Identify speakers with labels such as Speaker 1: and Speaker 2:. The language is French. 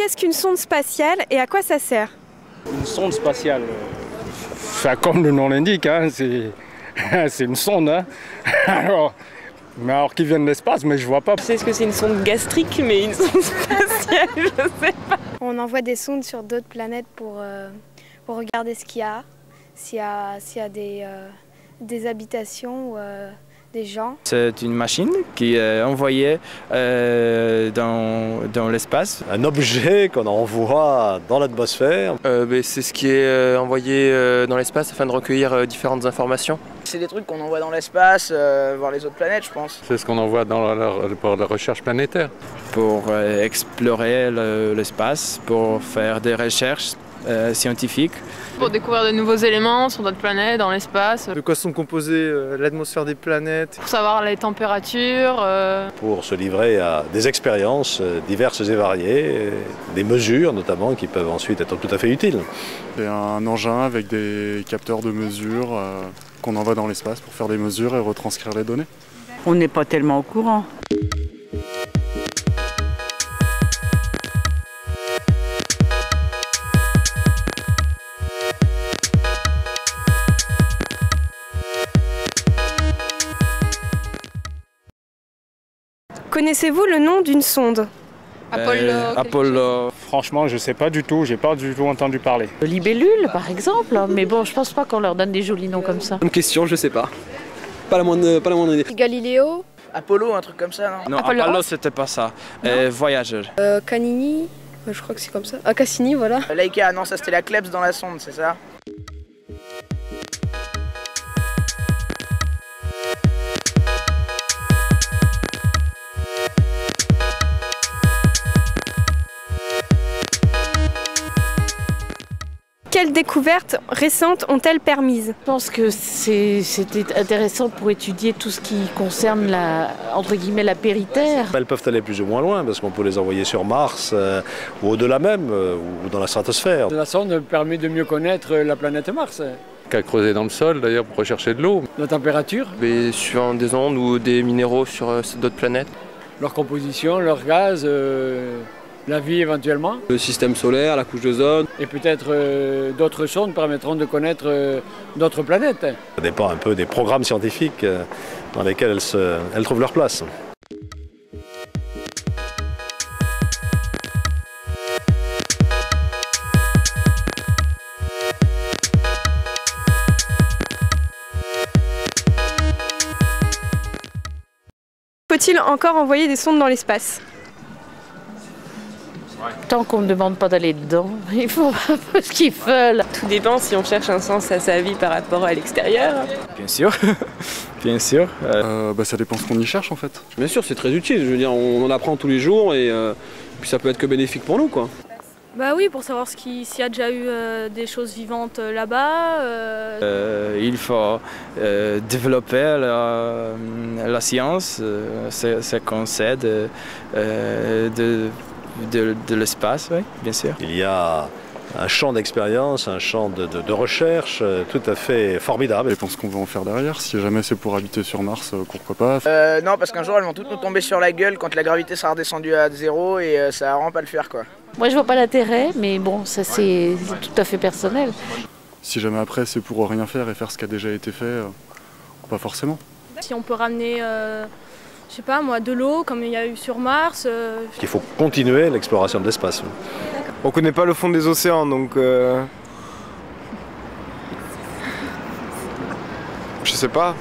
Speaker 1: qu'est-ce qu'une sonde spatiale et à quoi ça sert?
Speaker 2: Une sonde spatiale, comme le nom l'indique, hein, c'est une sonde. Hein. Alors qu'ils viennent de l'espace, mais je vois pas.
Speaker 3: Je sais ce que c'est une sonde gastrique, mais une sonde spatiale, je sais pas.
Speaker 1: On envoie des sondes sur d'autres planètes pour regarder ce qu'il y a, s'il y a des habitations ou des gens.
Speaker 4: C'est une machine qui est envoyée dans l'espace.
Speaker 5: Un objet qu'on envoie dans l'atmosphère.
Speaker 6: C'est ce qui est envoyé dans l'espace afin de recueillir différentes informations.
Speaker 7: C'est des trucs qu'on envoie dans l'espace, voir les autres planètes, je pense.
Speaker 8: C'est ce qu'on envoie pour la recherche planétaire.
Speaker 4: Pour explorer l'espace, pour faire des recherches scientifiques.
Speaker 3: Pour découvrir de nouveaux éléments sur d'autres planètes, dans l'espace.
Speaker 9: De quoi sont composées l'atmosphère des planètes.
Speaker 3: Pour savoir les températures.
Speaker 5: Pour se livrer à des expériences diverses et variées, des mesures notamment qui peuvent ensuite être tout à fait utiles.
Speaker 10: C'est un engin avec des capteurs de mesure qu'on envoie dans l'espace pour faire des mesures et retranscrire les données.
Speaker 11: On n'est pas tellement au courant.
Speaker 1: Connaissez-vous le nom d'une sonde?
Speaker 4: Apollo.
Speaker 2: Franchement, je sais pas du tout, j'ai pas du tout entendu parler.
Speaker 12: Libellule, par exemple, mais bon, je pense pas qu'on leur donne des jolis noms comme ça.
Speaker 6: Une question, je sais pas. Pas la moindre idée.
Speaker 1: Galiléo?
Speaker 7: Apollo, un truc comme ça, non?
Speaker 4: Non, Apollo, c'était pas ça. Voyageur.
Speaker 1: Canini? Je crois que c'est comme ça. Ah, Cassini, voilà.
Speaker 7: Laika, non, ça c'était la Klebs dans la sonde, c'est ça?
Speaker 1: Quelles découvertes récentes ont-elles permises?
Speaker 12: Je pense que c'était intéressant pour étudier tout ce qui concerne entre guillemets, la périthère.
Speaker 5: Elles peuvent aller plus ou moins loin parce qu'on peut les envoyer sur Mars ou au-delà même, ou dans la stratosphère.
Speaker 2: La sonde permet de mieux connaître la planète Mars.
Speaker 8: Qu'à creuser dans le sol d'ailleurs pour rechercher de l'eau.
Speaker 2: La température,
Speaker 6: Mais sur des ondes ou des minéraux sur d'autres planètes.
Speaker 2: leur composition, leur gaz, la vie éventuellement.
Speaker 6: Le système solaire, la couche d'ozone.
Speaker 2: Et peut-être d'autres sondes permettront de connaître d'autres planètes.
Speaker 5: Ça dépend un peu des programmes scientifiques dans lesquels elles trouvent leur place.
Speaker 1: Faut-il encore envoyer des sondes dans l'espace?
Speaker 12: Tant qu'on ne demande pas d'aller dedans, ils font un peu ce qu'ils veulent.
Speaker 3: Tout dépend si on cherche un sens à sa vie par rapport à l'extérieur.
Speaker 4: Bien sûr, bien sûr.
Speaker 10: Ça dépend ce qu'on y cherche en fait.
Speaker 6: Bien sûr, c'est très utile. Je veux dire, on en apprend tous les jours et puis ça peut être que bénéfique pour nous, quoi.
Speaker 13: Bah oui, pour savoir s'il y a déjà eu des choses vivantes là-bas.
Speaker 4: Il faut développer la science, ce qu'on sait de l'espace, oui, bien sûr.
Speaker 5: Il y a un champ d'expérience, un champ de recherche tout à fait formidable.
Speaker 10: Ça dépend ce qu'on veut en faire derrière. Si jamais c'est pour habiter sur Mars, pourquoi pas.
Speaker 7: Non, parce qu'un jour elles vont toutes nous tomber sur la gueule quand la gravité sera redescendue à zéro et ça va vraiment pas le faire, quoi.
Speaker 12: Moi, je vois pas l'intérêt, mais bon, ça c'est tout à fait personnel.
Speaker 10: Si jamais après c'est pour rien faire et faire ce qui a déjà été fait, pas forcément.
Speaker 13: Si on peut ramener, je sais pas moi, de l'eau comme il y a eu sur Mars.
Speaker 5: Il faut continuer l'exploration de l'espace.
Speaker 9: On connaît pas le fond des océans, donc je sais pas.